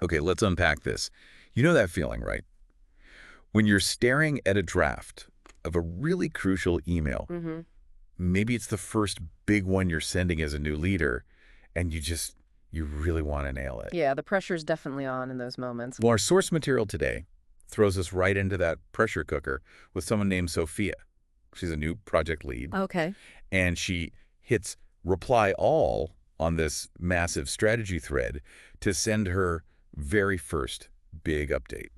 Okay, let's unpack this. You know that feeling, right? When you're staring at a draft of a really crucial email, Mm-hmm. maybe it's the first big one you're sending as a new leader, and you really want to nail it. Yeah, the pressure's definitely on in those moments. Well, our source material today throws us right into that pressure cooker with someone named Sophia. She's a new project lead, Okay. and she hits reply all on this massive strategy thread to send her very first big update.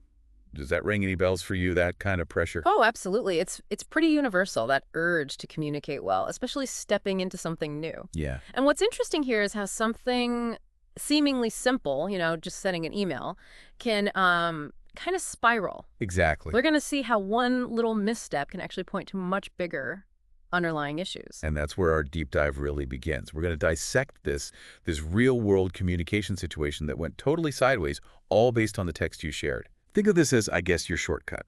Does that ring any bells for you, that kind of pressure? Oh, absolutely. It's pretty universal, that urge to communicate well, especially stepping into something new. Yeah, And what's interesting here is how something seemingly simple, just sending an email, can kind of spiral. exactly. We're going to see how one little misstep can actually point to much bigger underlying issues. And that's where our deep dive really begins. We're going to dissect this real-world communication situation that went totally sideways, all based on the text you shared. Think of this as, I guess, your shortcut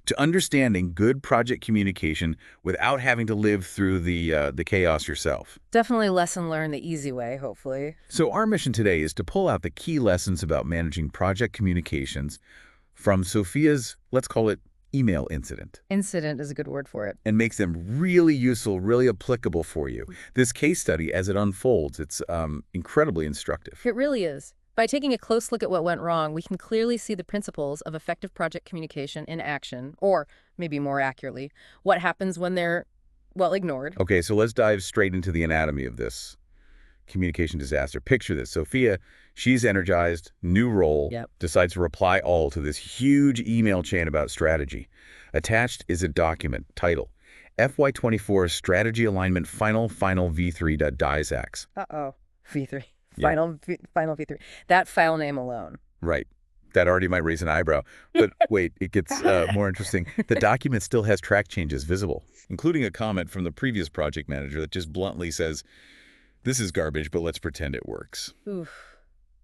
to understanding good project communication without having to live through the chaos yourself. Definitely lesson learned the easy way, hopefully. So our mission today is to pull out the key lessons about managing project communications from Sophia's, let's call it, email incident, Incident is a good word for it. and makes them really useful, really applicable for you. This case study, as it unfolds, it's incredibly instructive. It really is. By taking a close look at what went wrong, we can clearly see the principles of effective project communication in action, or maybe more accurately, what happens when they're, well, ignored. Okay, so let's dive straight into the anatomy of this communication disaster. Picture this. Sophia, she's energized, new role, Yep. decides to reply all to this huge email chain about strategy. Attached is a document, title, FY24 Strategy Alignment Final V3.disax. Uh-oh. V3. Yeah. Final V3. That file name alone. Right. That already might raise an eyebrow. But wait, it gets more interesting. The document still has track changes visible, including a comment from the previous project manager that just bluntly says, "This is garbage, but let's pretend it works." Oof.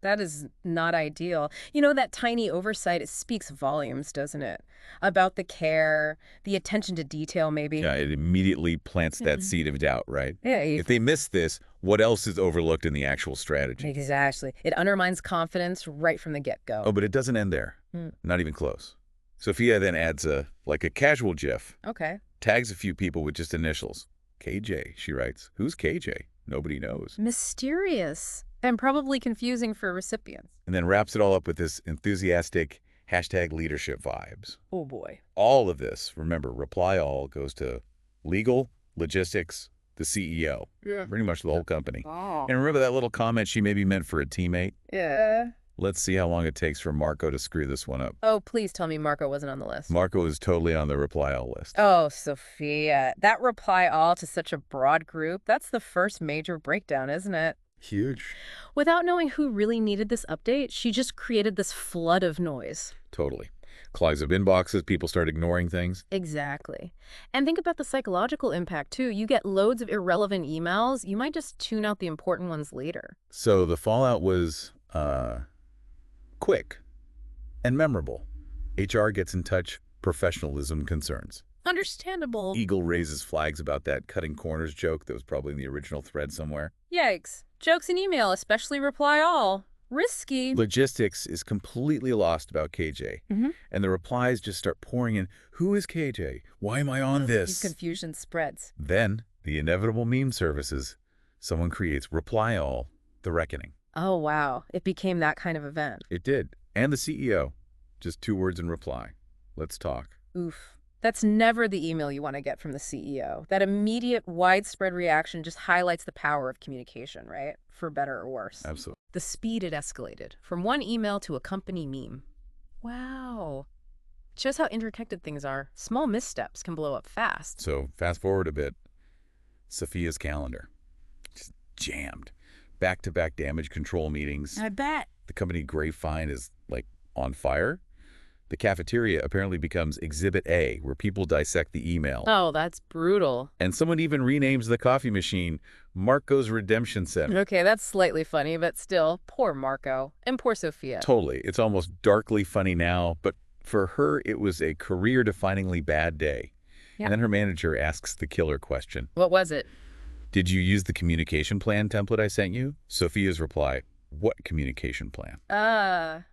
That is not ideal. That tiny oversight, it speaks volumes, doesn't it? About the care, the attention to detail, maybe. Yeah, it immediately plants that seed of doubt, right? Yeah, If they miss this, what else is overlooked in the actual strategy? exactly. It undermines confidence right from the get-go. Oh, but it doesn't end there. Hmm. Not even close. Sophia then adds a casual GIF, Okay. tags a few people with just initials. KJ, she writes. Who's KJ? Nobody knows. Mysterious. And probably confusing for recipients. And then wraps it all up with this enthusiastic #leadership vibes. Oh, boy. All of this, remember, reply all goes to legal, logistics, the CEO. Yeah. Pretty much the whole company. Oh. And remember that little comment she maybe meant for a teammate? Yeah. Let's see how long it takes for Marco to screw this one up. Oh, please tell me Marco wasn't on the list. Marco is totally on the reply all list. Oh, Sophia. That reply all to such a broad group, that's the first major breakdown, isn't it? Huge. Without knowing who really needed this update, she just created this flood of noise. Totally. Clogs of inboxes, people start ignoring things. Exactly. And think about the psychological impact, too. You get loads of irrelevant emails. You might just tune out the important ones later. So the fallout was quick and memorable. HR gets in touch, professionalism concerns. Understandable. Eagle raises flags about that cutting corners joke that was probably in the original thread somewhere. Yikes. Jokes in email, especially reply all. Risky. Logistics is completely lost about KJ. Mhm. And the replies just start pouring in. Who is KJ? Why am I on this? Confusion spreads. Then, the inevitable meme services. Someone creates reply all, the reckoning. Oh, wow. It became that kind of event. It did. And the CEO. Just 2 words in reply. Let's talk. Oof. That's never the email you want to get from the CEO. That immediate, widespread reaction just highlights the power of communication, right? For better or worse. Absolutely. The speed it escalated, from one email to a company meme. Wow. It shows how interconnected things are. Small missteps can blow up fast. So, fast forward a bit. Sophia's calendar. Just jammed. Back-to-back damage control meetings. I bet. The company grapevine is, on fire. The cafeteria apparently becomes Exhibit A, where people dissect the email. Oh, that's brutal. And someone even renames the coffee machine Marco's Redemption Center. Okay, that's slightly funny, but still, poor Marco. And poor Sophia. Totally. It's almost darkly funny now, but for her, it was a career-definingly bad day. Yeah. And then her manager asks the killer question. What was it? Did you use the communication plan template I sent you? Sophia's reply, What communication plan? Ah,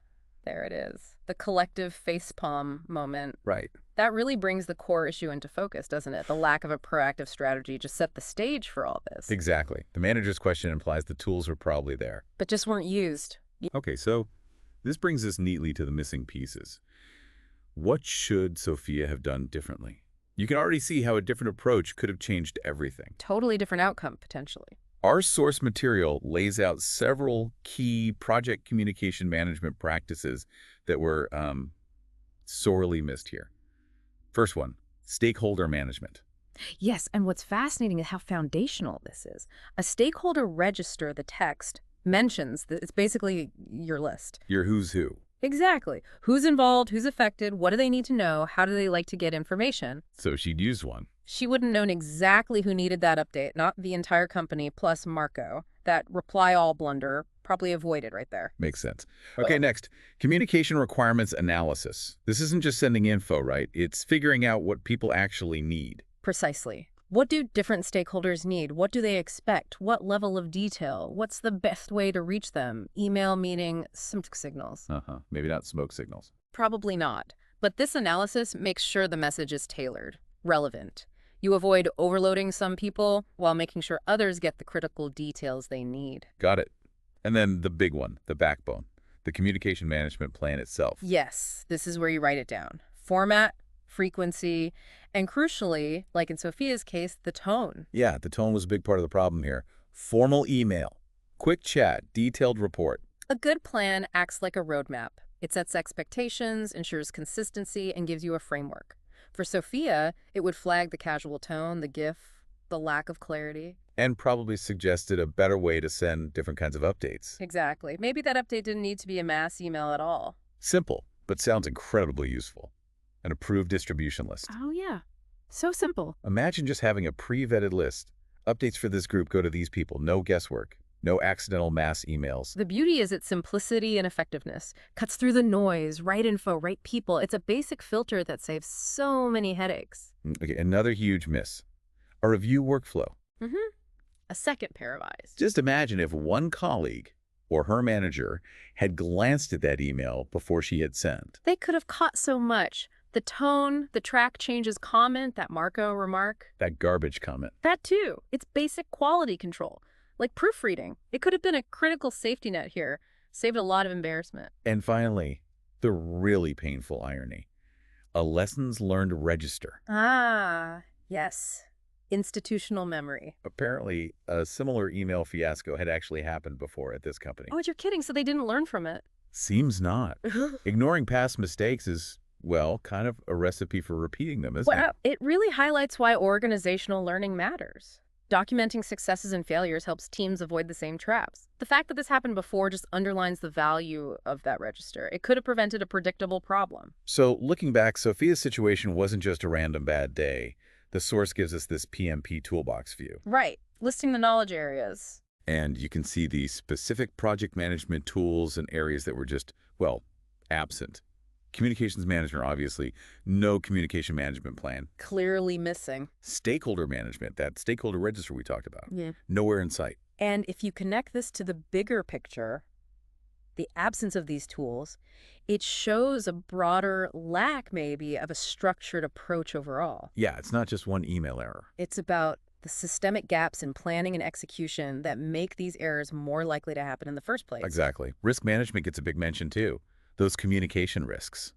there it is. The collective facepalm moment. Right. That really brings the core issue into focus, doesn't it? The lack of a proactive strategy just set the stage for all this, Exactly. The manager's question implies the tools were probably there. but just weren't used. Okay, so this brings us neatly to the missing pieces. What should Sophia have done differently? You can already see how a different approach could have changed everything. Totally different outcome, potentially. Our source material lays out several key project communication management practices that were sorely missed here. First one, stakeholder management. Yes, and what's fascinating is how foundational this is. A stakeholder register, the text, mentions that it's basically your list. Your who's who. Exactly. Who's involved, who's affected, what do they need to know, how do they like to get information? So she'd used one. She would have known exactly who needed that update, not the entire company plus Marco. That reply all blunder probably avoided right there. Makes sense. Okay, next, communication requirements analysis. This isn't just sending info, right? It's figuring out what people actually need. Precisely. What do different stakeholders need? What do they expect? What level of detail? What's the best way to reach them? Email, meeting, smoke signals? Maybe not smoke signals. Probably not. But this analysis makes sure the message is tailored, relevant. You avoid overloading some people while making sure others get the critical details they need. Got it. And then the big one, the backbone, the communication management plan itself. Yes, this is where you write it down. Format, frequency, and crucially, like in Sophia's case, the tone. Yeah, the tone was a big part of the problem here. Formal email, quick chat, detailed report. A good plan acts like a roadmap. It sets expectations, ensures consistency, and gives you a framework. For Sophia, it would flag the casual tone, the GIF, the lack of clarity. And probably suggested a better way to send different kinds of updates. Exactly. Maybe that update didn't need to be a mass email at all. Simple, but sounds incredibly useful. An approved distribution list. Oh, yeah. So simple. Imagine just having a pre-vetted list. Updates for this group go to these people, no guesswork, no accidental mass emails. The beauty is its simplicity and effectiveness. Cuts through the noise, right info, right people. It's a basic filter that saves so many headaches. Okay, another huge miss. A review workflow. A second pair of eyes. Just imagine if one colleague or her manager had glanced at that email before she hit send. They could have caught so much. The tone, the track changes comment, that Marco remark. That garbage comment. That too. It's basic quality control. Like proofreading. It could have been a critical safety net here. Saved a lot of embarrassment. And finally, the really painful irony. A lessons learned register. Ah, yes. Institutional memory. Apparently, a similar email fiasco had actually happened before at this company. Oh, you're kidding. So they didn't learn from it. Seems not. Ignoring past mistakes is, well, kind of a recipe for repeating them, isn't Well, it really highlights why organizational learning matters. Documenting successes and failures helps teams avoid the same traps. The fact that this happened before just underlines the value of that register. It could have prevented a predictable problem. So, looking back, Sophia's situation wasn't just a random bad day. The source gives us this PMP toolbox view. Right. Listing the knowledge areas. And you can see the specific project management tools and areas that were just, well, absent. Communications management, obviously. No communication management plan. Clearly missing. Stakeholder management, that stakeholder register we talked about. Yeah. Nowhere in sight. And if you connect this to the bigger picture, the absence of these tools, it shows a broader lack, maybe, of a structured approach overall. Yeah, it's not just one email error. It's about the systemic gaps in planning and execution that make these errors more likely to happen in the first place. Exactly. Risk management gets a big mention, too. Those communication risks.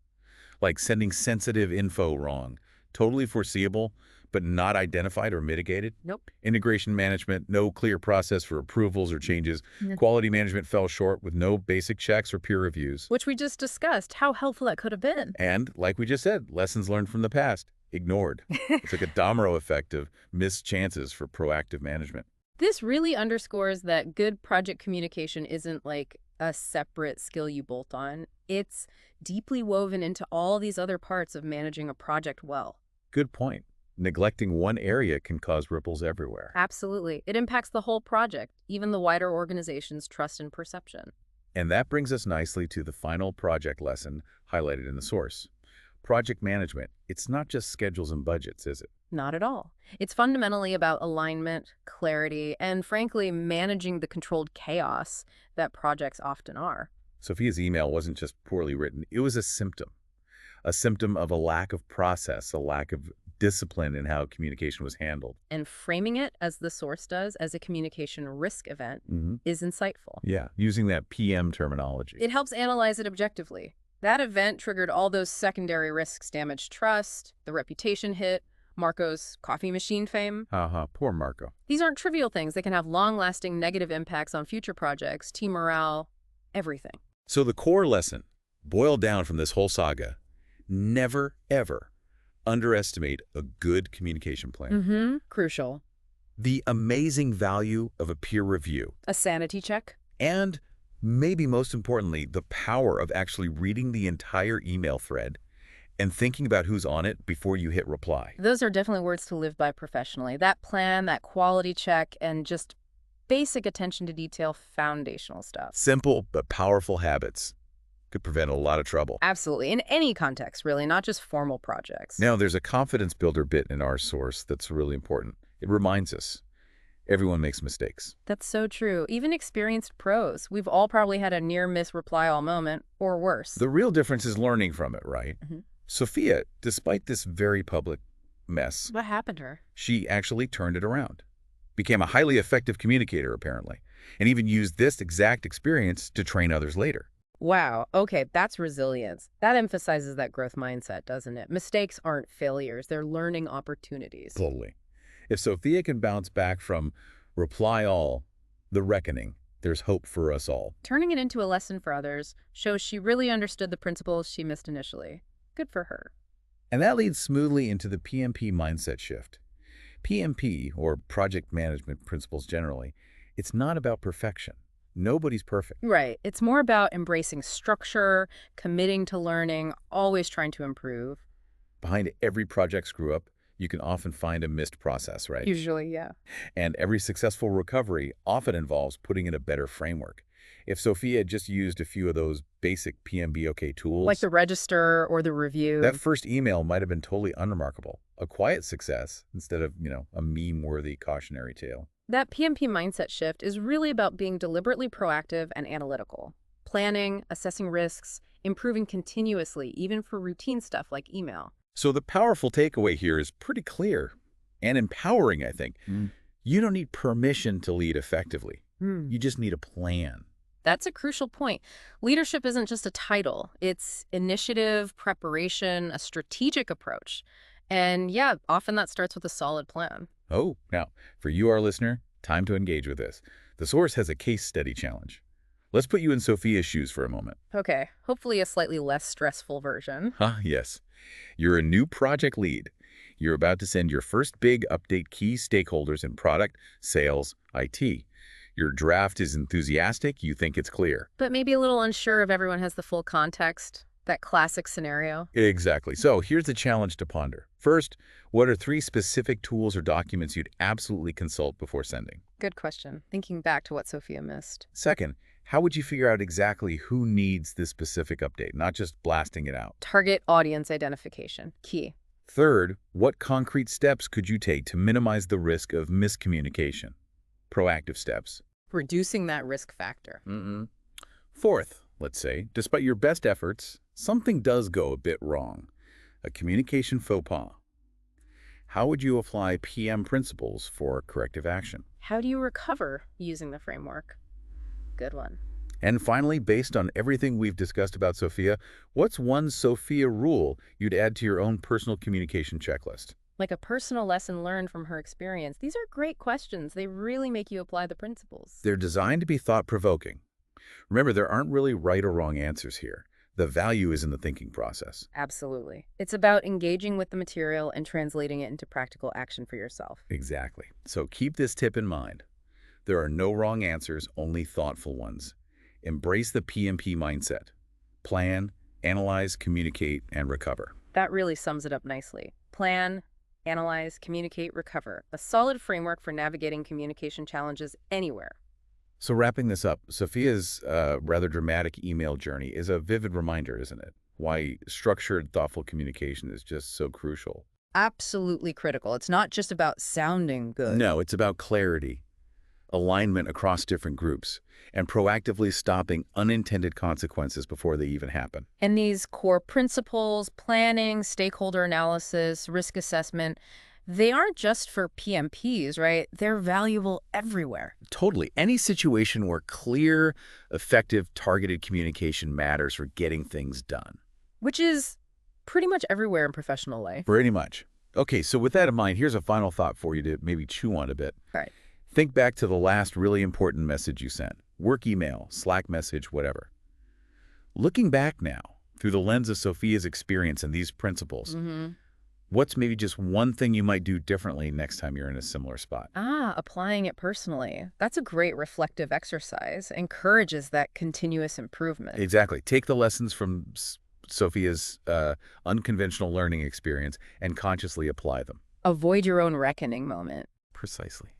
Like sending sensitive info wrong. Totally foreseeable, but not identified or mitigated. Nope. Integration management, no clear process for approvals or changes. Yeah. Quality management fell short with no basic checks or peer reviews. Which we just discussed, how helpful that could have been. And, like we just said, lessons learned from the past. Ignored. It's like a domino effect of missed chances for proactive management. This really underscores that good project communication isn't like a separate skill you bolt on. It's deeply woven into all these other parts of managing a project well. Good point. Neglecting one area can cause ripples everywhere. Absolutely. It impacts the whole project, even the wider organization's trust and perception. And that brings us nicely to the final project lesson highlighted in the source. project management, it's not just schedules and budgets, is it? Not at all. It's fundamentally about alignment, clarity, and frankly, managing the controlled chaos that projects often are. Sophia's email wasn't just poorly written. It was a symptom of a lack of process, a lack of discipline in how communication was handled. And framing it, as the source does, as a communication risk event is insightful. Yeah, using that PM terminology. It helps analyze it objectively. That event triggered all those secondary risks: damaged trust, the reputation hit, Marco's coffee machine fame. Poor Marco. These aren't trivial things. They can have long-lasting negative impacts on future projects, team morale, everything. So the core lesson, boiled down from this whole saga, never, ever underestimate a good communication plan. Crucial. The amazing value of a peer review. A sanity check. And maybe most importantly, the power of actually reading the entire email thread and thinking about who's on it before you hit reply. Those are definitely words to live by professionally. That plan, that quality check, and just basic attention to detail, foundational stuff. Simple but powerful habits could prevent a lot of trouble. Absolutely. In any context, really, not just formal projects. Now, there's a confidence builder bit in our source that's really important. It reminds us everyone makes mistakes. That's so true. Even experienced pros. We've all probably had a near-miss reply-all moment, or worse. The real difference is learning from it, right? Sophia, despite this very public mess, What happened to her? she actually turned it around. Became a highly effective communicator, apparently, and even used this exact experience to train others later. Wow. Okay, that's resilience. That emphasizes that growth mindset, doesn't it? Mistakes aren't failures. They're learning opportunities. Totally. If Sophia can bounce back from reply all, the reckoning, there's hope for us all. Turning it into a lesson for others shows she really understood the principles she missed initially. Good for her. And that leads smoothly into the PMP mindset shift. PMP, or project management principles generally, it's not about perfection. Nobody's perfect. Right. It's more about embracing structure, committing to learning, always trying to improve. Behind every project screw-up, you can often find a missed process, right? Usually, yeah. And every successful recovery often involves putting in a better framework. If Sophia had just used a few of those basic PMBOK tools, Like the register or the review. that first email might have been totally unremarkable. A quiet success instead of, a meme-worthy cautionary tale. That PMP mindset shift is really about being deliberately proactive and analytical. Planning, assessing risks, improving continuously, even for routine stuff like email. So the powerful takeaway here is pretty clear and empowering, I think. You don't need permission to lead effectively. You just need a plan. That's a crucial point. Leadership isn't just a title. It's initiative, preparation, a strategic approach. And yeah, often that starts with a solid plan. Oh, now, for you, our listener, time to engage with this. The source has a case study challenge. Let's put you in Sophia's shoes for a moment. Okay, hopefully a slightly less stressful version. Yes. You're a new project lead. You're about to send your first big update key stakeholders in product, sales, IT. Your draft is enthusiastic, you think it's clear. But maybe a little unsure if everyone has the full context. That classic scenario. Exactly. So here's the challenge to ponder. First, what are 3 specific tools or documents you'd absolutely consult before sending? Good question. Thinking back to what Sophia missed. Second, how would you figure out exactly who needs this specific update, not just blasting it out? Target audience identification. Key. Third, what concrete steps could you take to minimize the risk of miscommunication? Proactive steps. Reducing that risk factor. Fourth, let's say, despite your best efforts, something does go a bit wrong. A communication faux pas. How would you apply PM principles for corrective action? How do you recover using the framework? Good one. And finally, based on everything we've discussed about Sophia, what's one Sophia rule you'd add to your own personal communication checklist? Like a personal lesson learned from her experience. These are great questions. They really make you apply the principles. They're designed to be thought-provoking. Remember, there aren't really right or wrong answers here. The value is in the thinking process. Absolutely. It's about engaging with the material and translating it into practical action for yourself. Exactly. So keep this tip in mind. There are no wrong answers, only thoughtful ones. Embrace the PMP mindset. Plan, analyze, communicate, and recover. That really sums it up nicely. Plan, analyze, communicate, recover. A solid framework for navigating communication challenges anywhere. So wrapping this up, Sophia's rather dramatic email journey is a vivid reminder, isn't it? Why structured, thoughtful communication is just so crucial. Absolutely critical. It's not just about sounding good. No, it's about clarity, alignment across different groups, and proactively stopping unintended consequences before they even happen. And these core principles, planning, stakeholder analysis, risk assessment, they aren't just for PMPs, right? They're valuable everywhere. Totally. Any situation where clear, effective, targeted communication matters for getting things done. Which is pretty much everywhere in professional life. Pretty much. Okay, so with that in mind, here's a final thought for you to maybe chew on a bit. All right. Think back to the last really important message you sent. Work email, Slack message, whatever. Looking back now, through the lens of Sophia's experience and these principles, what's maybe just one thing you might do differently next time you're in a similar spot? Applying it personally. That's a great reflective exercise. Encourages that continuous improvement. Exactly. Take the lessons from Sophia's unconventional learning experience and consciously apply them. Avoid your own reckoning moment. Precisely.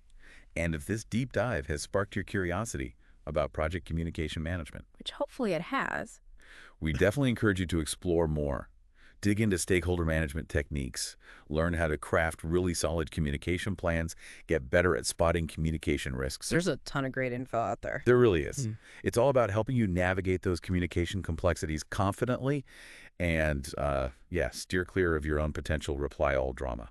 And if this deep dive has sparked your curiosity about project communication management, Which hopefully it has. we definitely encourage you to explore more. Dig into stakeholder management techniques, learn how to craft really solid communication plans, get better at spotting communication risks. There's a ton of great info out there. There really is. It's all about helping you navigate those communication complexities confidently and, yeah, steer clear of your own potential reply all drama.